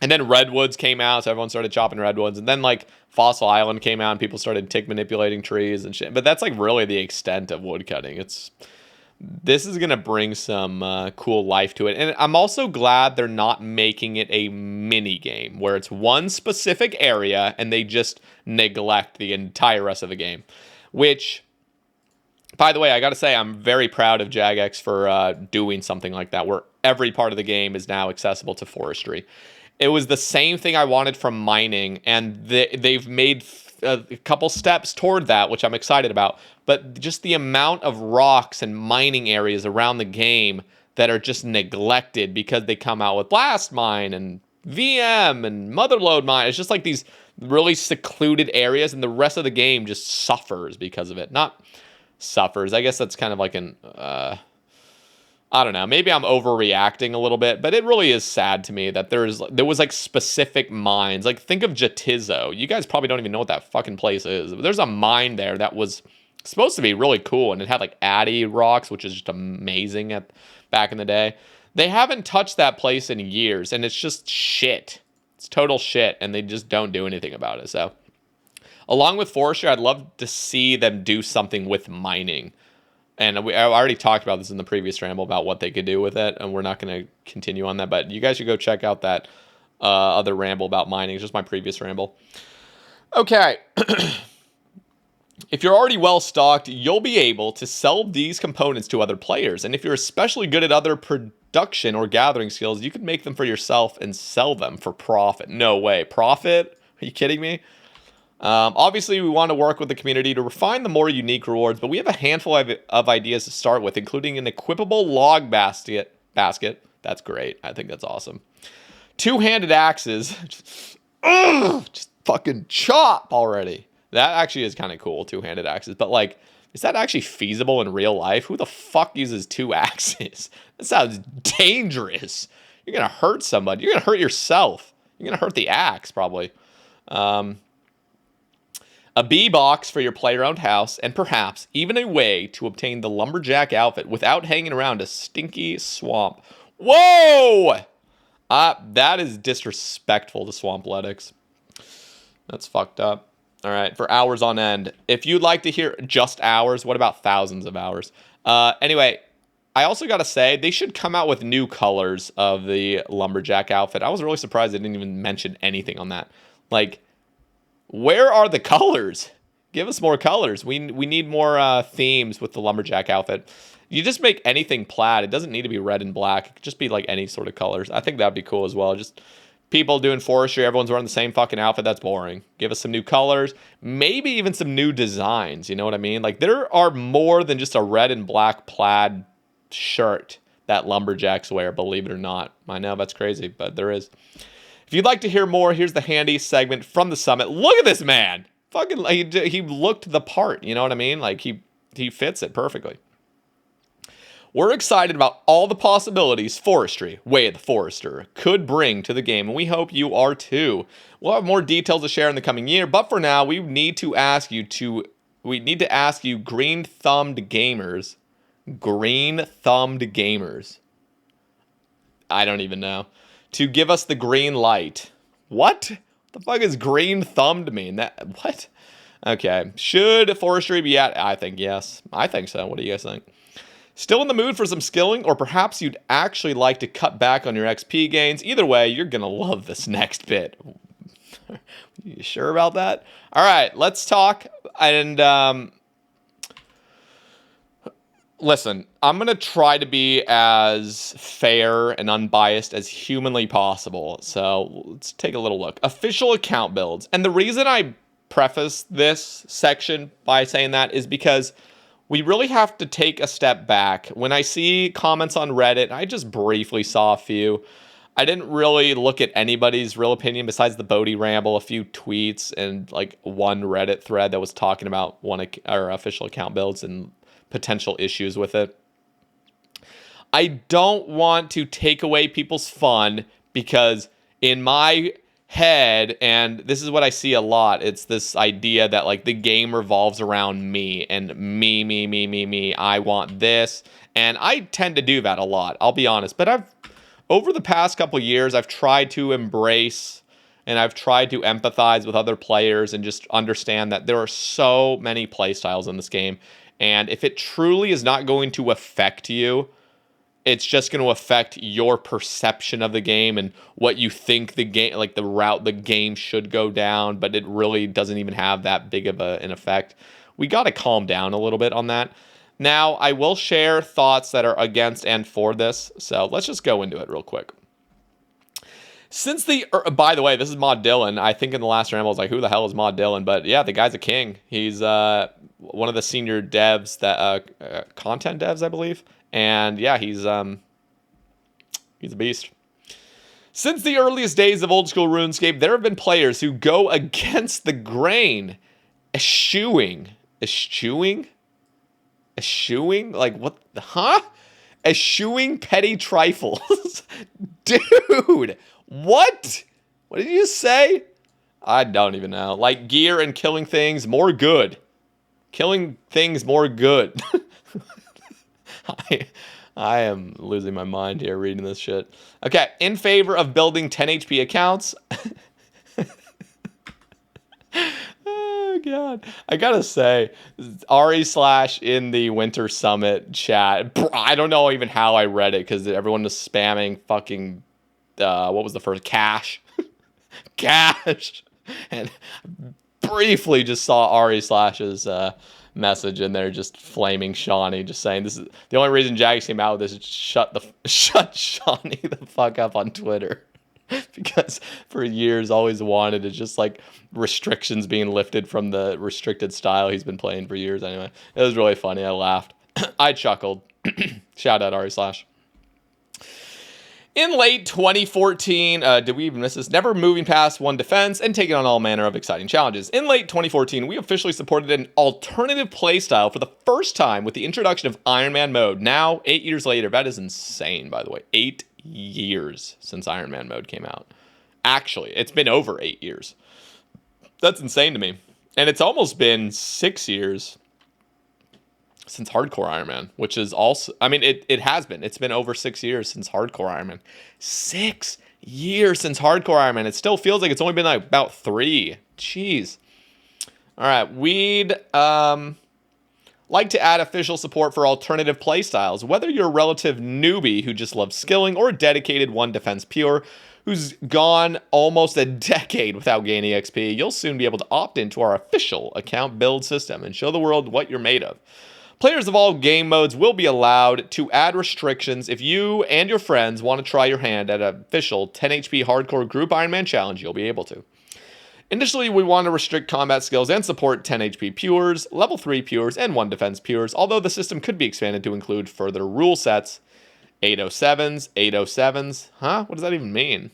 And then redwoods came out, so everyone started chopping redwoods. And then, like, Fossil Island came out, and people started tick manipulating trees and shit. But that's, like, really the extent of woodcutting. This is going to bring some cool life to it. And I'm also glad they're not making it a mini game where it's one specific area and they just neglect the entire rest of the game. Which, by the way, I got to say, I'm very proud of Jagex for doing something like that, where every part of the game is now accessible to forestry. It was the same thing I wanted from mining, and they've made a couple steps toward that, which I'm excited about. But just the amount of rocks and mining areas around the game that are just neglected because they come out with Blast Mine and VM and Motherlode Mine. It's just like these really secluded areas, and the rest of the game just suffers because of it. Not suffers. I guess that's kind of like an, I don't know. Maybe I'm overreacting a little bit, but it really is sad to me that there was like specific mines. Like, think of Jatizo. You guys probably don't even know what that fucking place is. There's a mine there that was supposed to be really cool, and it had like Addy rocks, which is just amazing back in the day. They haven't touched that place in years, and it's just shit. It's total shit, and they just don't do anything about it. So, along with Forestry, I'd love to see them do something with mining. And I already talked about this in the previous ramble about what they could do with it, and we're not going to continue on that. But you guys should go check out that other ramble about mining. It's just my previous ramble. Okay. If you're already well stocked, you'll be able to sell these components to other players. And if you're especially good at other production or gathering skills, you can make them for yourself and sell them for profit. No way. Profit? Are you kidding me? Obviously, we want to work with the community to refine the more unique rewards, but we have a handful of ideas to start with, including an equipable log basket. That's great. I think that's awesome. Two-handed axes. Just fucking chop already. That actually is kind of cool, two-handed axes. But, like, is that actually feasible in real life? Who the fuck uses two axes? That sounds dangerous. You're going to hurt somebody. You're going to hurt yourself. You're going to hurt the axe, probably. A bee box for your player-owned house, and perhaps even a way to obtain the lumberjack outfit without hanging around a stinky swamp. Whoa! That is disrespectful to Swampletics. That's fucked up. All right, for hours on end. If you'd like to hear just hours, what about thousands of hours? Anyway, I also got to say, they should come out with new colors of the lumberjack outfit. I was really surprised they didn't even mention anything on that. Like, where are the colors? Give us more colors. We need more themes with the lumberjack outfit. You just make anything plaid. It doesn't need to be red and black. It could just be like any sort of colors. I think that'd be cool as well. Just people doing forestry, everyone's wearing the same fucking outfit. That's boring. Give us some new colors. Maybe even some new designs. You know what I mean? Like, there are more than just a red and black plaid shirt that lumberjacks wear, believe it or not. I know that's crazy, but there is. If you'd like to hear more, here's the handy segment from the summit. Look at this man. Fucking, he looked the part. You know what I mean? Like, he fits it perfectly. We're excited about all the possibilities Forestry, Way of the Forester, could bring to the game, and we hope you are too. We'll have more details to share in the coming year, but for now, we need to ask you, green-thumbed gamers. Green-thumbed gamers. I don't even know. To give us the green light. What? What the fuck does green-thumbed mean? What? Okay. Should Forestry be at? I think yes. I think so. What do you guys think? Still in the mood for some skilling? Or perhaps you'd actually like to cut back on your XP gains? Either way, you're going to love this next bit. You sure about that? All right. Let's talk. And, listen, I'm going to try to be as fair and unbiased as humanly possible. So let's take a little look. Official account builds. And the reason I preface this section by saying that is because we really have to take a step back. When I see comments on Reddit, I just briefly saw a few. I didn't really look at anybody's real opinion besides the Bodhi Ramble, a few tweets, and like one Reddit thread that was talking about our official account builds and potential issues with it. I don't want to take away people's fun because in my head, and this is what I see a lot, it's this idea that like the game revolves around me and me. I want this, and I tend to do that a lot, I'll be honest. But over the past couple years, I've tried to embrace and I've tried to empathize with other players and just understand that there are so many playstyles in this game. And if it truly is not going to affect you, it's just going to affect your perception of the game and what you think the game, like the route the game should go down, but it really doesn't even have that big of an effect. We got to calm down a little bit on that. Now, I will share thoughts that are against and for this, so let's just go into it real quick. By the way, this is Mod Dylan. I think in the last ramble I was like, who the hell is Mod Dylan? But yeah, the guy's a king. He's one of the senior devs, that content devs, I believe. And yeah, he's a beast. Since the earliest days of old school RuneScape, there have been players who go against the grain, eschewing? Like what? Huh? Eschewing petty trifles. Dude, what? What did you say? I don't even know. Like gear and killing things, more good. Killing things more good. I am losing my mind here reading this shit. Okay, in favor of building 10 HP accounts. Oh, God. I gotta say, Ari/ in the Winter Summit chat, I don't know even how I read it because everyone was spamming fucking, what was the first? Cash. Cash. And briefly just saw Ari/'s message in there, just flaming Shawnee, just saying this is the only reason Jags came out with this is shut Shawnee the fuck up on Twitter. Because for years always wanted is just like restrictions being lifted from the restricted style he's been playing for years. Anyway, it was really funny. I laughed. I chuckled. Shout out Ari/. In late 2014, did we even miss this? Never moving past one defense and taking on all manner of exciting challenges. In late 2014, we officially supported an alternative playstyle for the first time with the introduction of Iron Man mode. Now, 8 years later, that is insane, by the way. 8 years since Iron Man mode came out. Actually, it's been over 8 years. That's insane to me. And it's almost been 6 years since Hardcore Iron Man, which is also, I mean, it has been. It's been over 6 years since Hardcore Iron Man. 6 years since Hardcore Iron Man. It still feels like it's only been like about 3. Jeez. All right, we'd like to add official support for alternative playstyles. Whether you're a relative newbie who just loves skilling or a dedicated one defense pure who's gone almost a decade without gaining XP, you'll soon be able to opt into our official account build system and show the world what you're made of. Players of all game modes will be allowed to add restrictions if you and your friends want to try your hand at an official 10 HP hardcore group Iron Man challenge. You'll be able to. Initially, we want to restrict combat skills and support 10 HP pures, level 3 pures, and 1 defense pures, although the system could be expanded to include further rule sets. 807s, 807s. Huh? What does that even mean?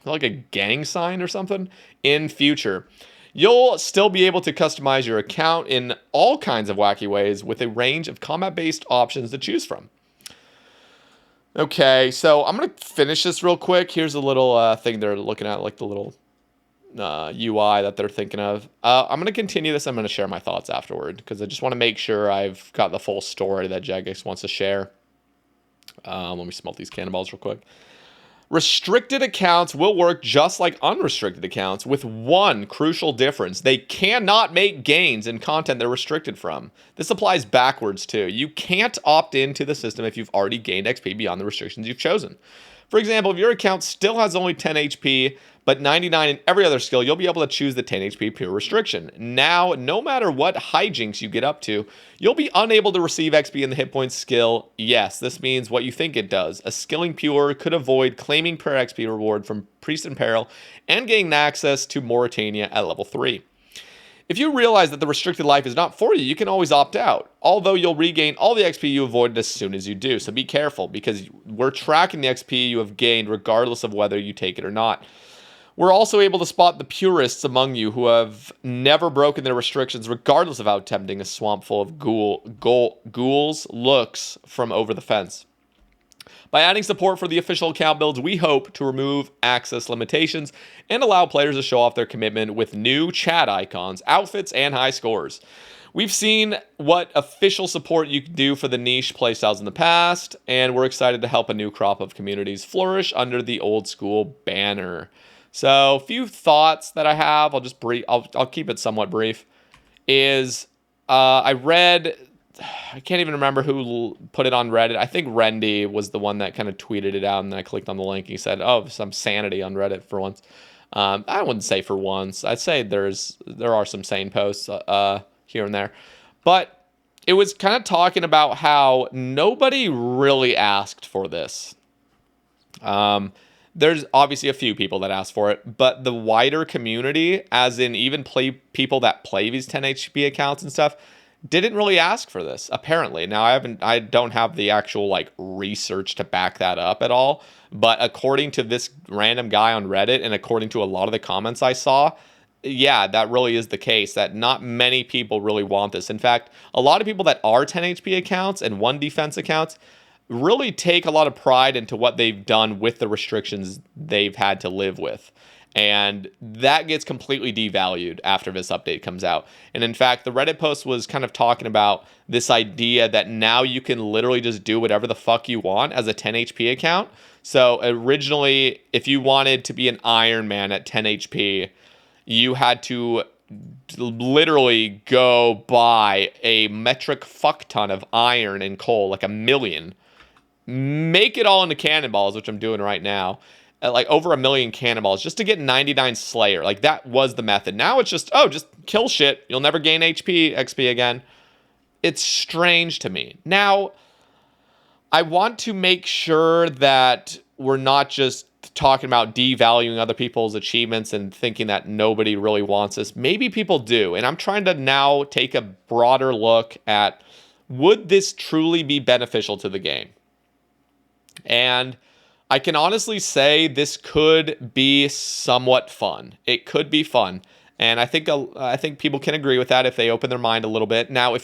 Like a gang sign or something? In future. You'll still be able to customize your account in all kinds of wacky ways with a range of combat-based options to choose from. Okay, so I'm going to finish this real quick. Here's a little thing they're looking at, like the little UI that they're thinking of. I'm going to continue this. I'm going to share my thoughts afterward because I just want to make sure I've got the full story that Jagex wants to share. Let me smelt these cannonballs real quick. Restricted accounts will work just like unrestricted accounts with one crucial difference. They cannot make gains in content they're restricted from. This applies backwards too. You can't opt into the system if you've already gained XP beyond the restrictions you've chosen. For example, if your account still has only 10 HP, but 99 in every other skill, you'll be able to choose the 10 HP pure restriction. Now, no matter what hijinks you get up to, you'll be unable to receive XP in the hit points skill. Yes, this means what you think it does. A skilling pure could avoid claiming per XP reward from Priest in Peril and gaining access to Mauritania at level 3. If you realize that the restricted life is not for you, you can always opt out, although you'll regain all the XP you avoided as soon as you do. So be careful, because we're tracking the XP you have gained regardless of whether you take it or not. We're also able to spot the purists among you who have never broken their restrictions regardless of how tempting a swamp full of ghouls looks from over the fence. By adding support for the official account builds, we hope to remove access limitations and allow players to show off their commitment with new chat icons, outfits, and high scores. We've seen what official support you can do for the niche playstyles in the past, and we're excited to help a new crop of communities flourish under the old school banner. So, a few thoughts that I have, I'll keep it somewhat brief, is I can't even remember who put it on Reddit. I think Rendy was the one that kind of tweeted it out, and then I clicked on the link, and he said, oh, some sanity on Reddit for once. I wouldn't say for once. I'd say there are some sane posts here and there. But it was kind of talking about how nobody really asked for this. There's obviously a few people that asked for it, but the wider community, as in even people that play these 10 HP accounts and stuff, didn't really ask for this, apparently. Now, I don't have the actual research to back that up at all, but according to this random guy on Reddit and according to a lot of the comments I saw, yeah, that really is the case, that not many people really want this. In fact, a lot of people that are 10 HP accounts and 1 defense accounts really take a lot of pride into what they've done with the restrictions they've had to live with. And that gets completely devalued after this update comes out. And in fact, the Reddit post was kind of talking about this idea that now you can literally just do whatever the fuck you want as a 10 HP account. So originally, if you wanted to be an Iron Man at 10 HP, you had to literally go buy a metric fuck ton of iron and coal, like 1,000,000, make it all into cannonballs, which I'm doing right now, like over 1,000,000 cannonballs just to get 99 Slayer. Like that was the method. Now it's just, oh, just kill shit. You'll never gain XP again. It's strange to me. Now, I want to make sure that we're not just talking about devaluing other people's achievements and thinking that nobody really wants this. Maybe people do. And I'm trying to now take a broader look at, would this truly be beneficial to the game? And I can honestly say this could be somewhat fun. It could be fun. And I think people can agree with that if they open their mind a little bit. Now,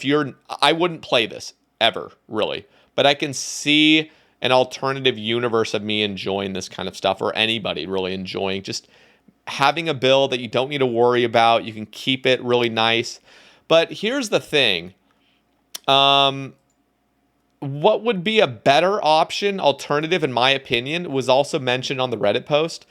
I wouldn't play this ever, really. But I can see an alternative universe of me enjoying this kind of stuff, or anybody really enjoying just having a build that you don't need to worry about. You can keep it really nice. But here's the thing. What would be a better option, alternative, in my opinion, was also mentioned on the Reddit post,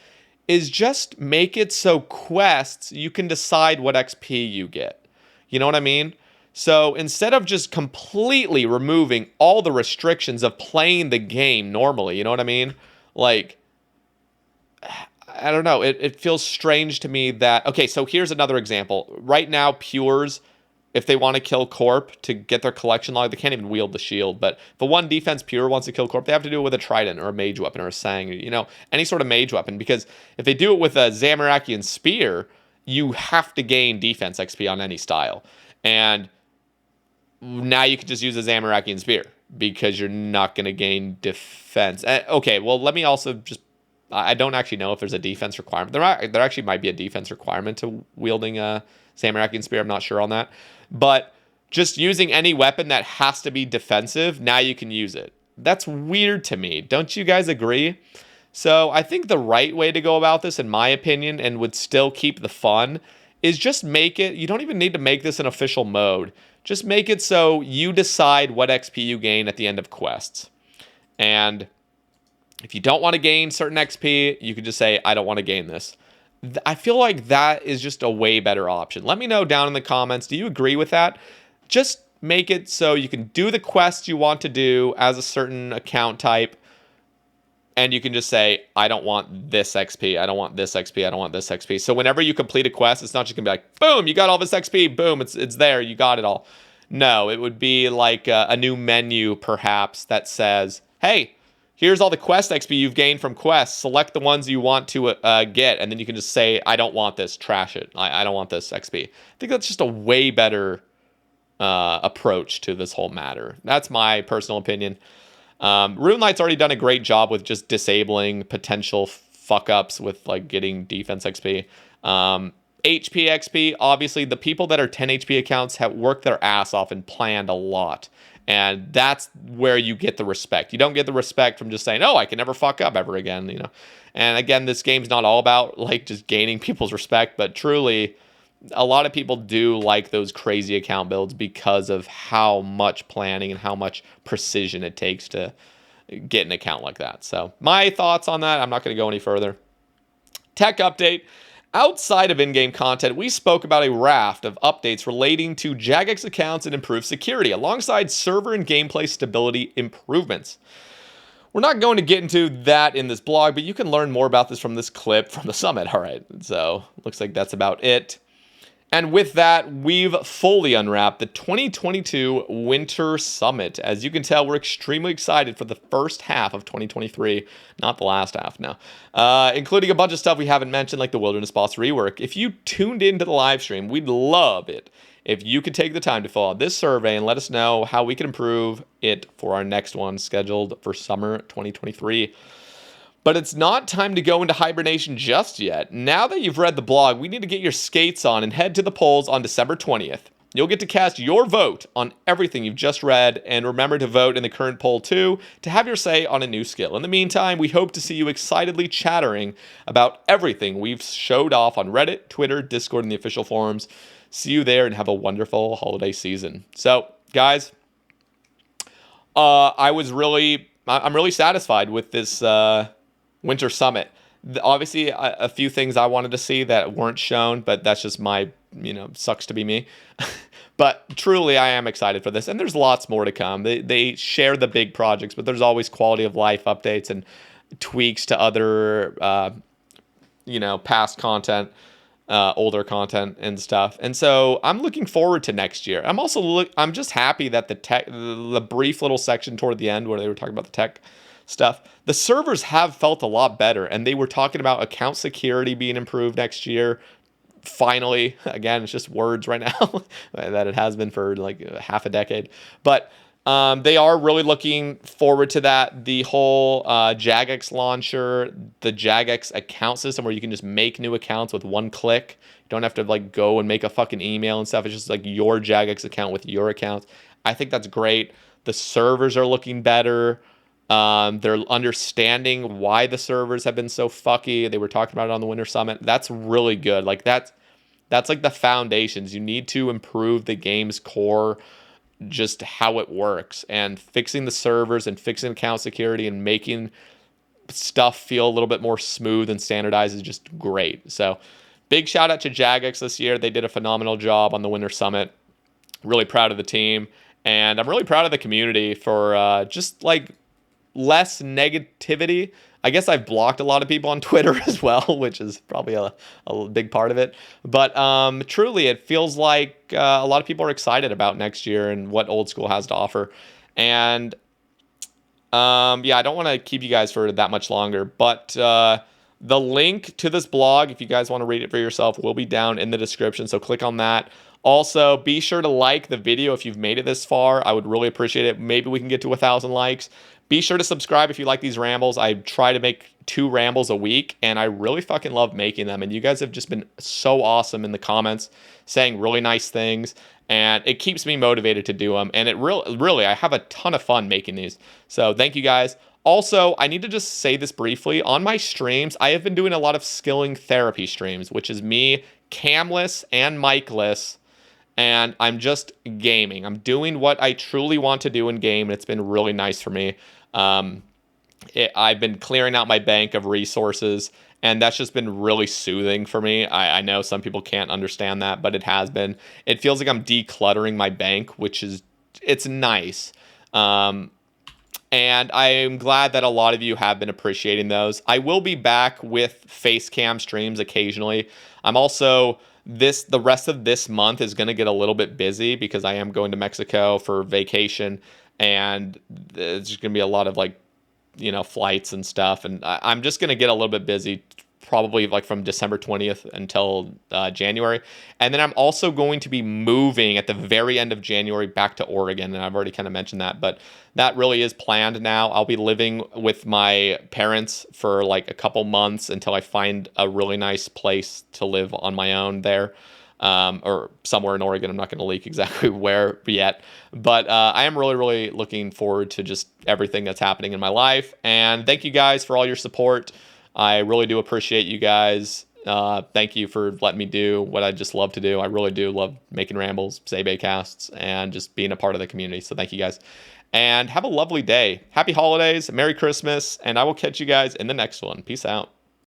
is just make it so quests, you can decide what XP you get. You know what I mean? So instead of just completely removing all the restrictions of playing the game normally, you know what I mean? Like, I don't know. It feels strange to me that... Okay, so here's another example. Right now, Pures, if they want to kill Corp to get their collection log, they can't even wield the shield. But if a 1 defense Pure wants to kill Corp, they have to do it with a Trident or a Mage Weapon or a Sang, you know, any sort of Mage Weapon. Because if they do it with a Zamorakian Spear, you have to gain defense XP on any style. And now you can just use a Zamorakian Spear because you're not going to gain defense. Okay, well, let me also just... I don't actually know if there's a defense requirement. There actually might be a defense requirement to wielding a Zamorakian Spear. I'm not sure on that. But just using any weapon that has to be defensive, now you can use it. That's weird to me. Don't you guys agree? So I think the right way to go about this, in my opinion, and would still keep the fun, is just make it... You don't even need to make this an official mode. Just make it so you decide what XP you gain at the end of quests. And if you don't want to gain certain XP, you can just say, I don't want to gain this. I feel like that is just a way better option. Let me know down in the comments. Do you agree with that? Just make it so you can do the quests you want to do as a certain account type. And you can just say, I don't want this XP. I don't want this XP. I don't want this XP. So whenever you complete a quest, it's not just going to be like, boom, you got all this XP. Boom, it's there. You got it all. No, it would be like a new menu, perhaps, that says, hey, here's all the quest XP you've gained from quests. Select the ones you want to get, and then you can just say, I don't want this. Trash it. I don't want this XP. I think that's just a way better approach to this whole matter. That's my personal opinion. RuneLite's already done a great job with just disabling potential fuck-ups with, like, getting defense XP. HP XP, obviously, the people that are 10 HP accounts have worked their ass off and planned a lot. And that's where you get the respect. You don't get the respect from just saying, oh, I can never fuck up ever again, you know. And again, this game's not all about, like, just gaining people's respect, but truly, a lot of people do like those crazy account builds because of how much planning and how much precision it takes to get an account like that. So my thoughts on that, I'm not going to go any further. Tech update. Outside of in-game content, we spoke about a raft of updates relating to Jagex accounts and improved security, alongside server and gameplay stability improvements. We're not going to get into that in this blog, but you can learn more about this from this clip from the summit. All right, so looks like that's about it. And with that, we've fully unwrapped the 2022 Winter Summit. As you can tell, we're extremely excited for the first half of 2023, not the last half now, including a bunch of stuff we haven't mentioned, like the Wilderness Boss rework. If you tuned into the live stream, we'd love it if you could take the time to fill out this survey and let us know how we can improve it for our next one scheduled for summer 2023. But it's not time to go into hibernation just yet. Now that you've read the blog, we need to get your skates on and head to the polls on December 20th. You'll get to cast your vote on everything you've just read, and remember to vote in the current poll too to have your say on a new skill. In the meantime, we hope to see you excitedly chattering about everything we've showed off on Reddit, Twitter, Discord, and the official forums. See you there and have a wonderful holiday season. So, guys, I'm really satisfied with this Winter Summit. Obviously, a few things I wanted to see that weren't shown, but that's just my, sucks to be me. But truly, I am excited for this, and there's lots more to come. They share the big projects, but there's always quality of life updates and tweaks to other, past content, older content and stuff. And so I'm looking forward to next year. I'm just happy that the brief little section toward the end where they were talking about the tech stuff, the servers have felt a lot better, and they were talking about account security being improved next year. Finally, again, it's just words right now that it has been for like half a decade, but they are really looking forward to that. The whole Jagex launcher, the Jagex account system where you can just make new accounts with one click. You don't have to like go and make a fucking email and stuff. It's just like your Jagex account with your accounts. I think that's great. The servers are looking better. They're understanding why the servers have been so fucky. They were talking about it on the Winter Summit. That's really good. Like that's like the foundations. You need to improve the game's core, just how it works, and fixing the servers and fixing account security and making stuff feel a little bit more smooth and standardized is just great. So big shout out to Jagex this year. They did a phenomenal job on the Winter Summit. Really proud of the team, and I'm really proud of the community for just like less negativity. I guess I've blocked a lot of people on Twitter as well, which is probably a big part of it. But truly, it feels like a lot of people are excited about next year and what Old School has to offer. And I don't want to keep you guys for that much longer, but the link to this blog, if you guys want to read it for yourself, will be down in the description. So click on that. Also, be sure to like the video if you've made it this far. I would really appreciate it. Maybe we can get to 1,000 likes. Be sure to subscribe if you like these rambles. I try to make 2 rambles a week, and I really fucking love making them. And you guys have just been so awesome in the comments, saying really nice things, and it keeps me motivated to do them. And it really, I have a ton of fun making these. So thank you guys. Also, I need to just say this briefly. On my streams, I have been doing a lot of skilling therapy streams, which is me camless and micless, and I'm just gaming. I'm doing what I truly want to do in game, and it's been really nice for me. I've been clearing out my bank of resources, and that's just been really soothing for me. I know some people can't understand that, but it has been. It feels like I'm decluttering my bank, it's nice. And I'm glad that a lot of you have been appreciating those. I will be back with face cam streams occasionally. I'm also... the rest of this month is going to get a little bit busy because I am going to Mexico for vacation, and there's going to be a lot of flights and stuff. And I'm just going to get a little bit busy, probably like from December 20th until January. And then I'm also going to be moving at the very end of January back to Oregon. And I've already kind of mentioned that, but that really is planned now. I'll be living with my parents for like a couple months until I find a really nice place to live on my own there. Or somewhere in Oregon. I'm not going to leak exactly where yet, but I am really, really looking forward to just everything that's happening in my life. And thank you guys for all your support. I really do appreciate you guys. Thank you for letting me do what I just love to do. I really do love making rambles, Zebe casts, and just being a part of the community. So thank you guys, and have a lovely day. Happy holidays, Merry Christmas, and I will catch you guys in the next one. Peace out.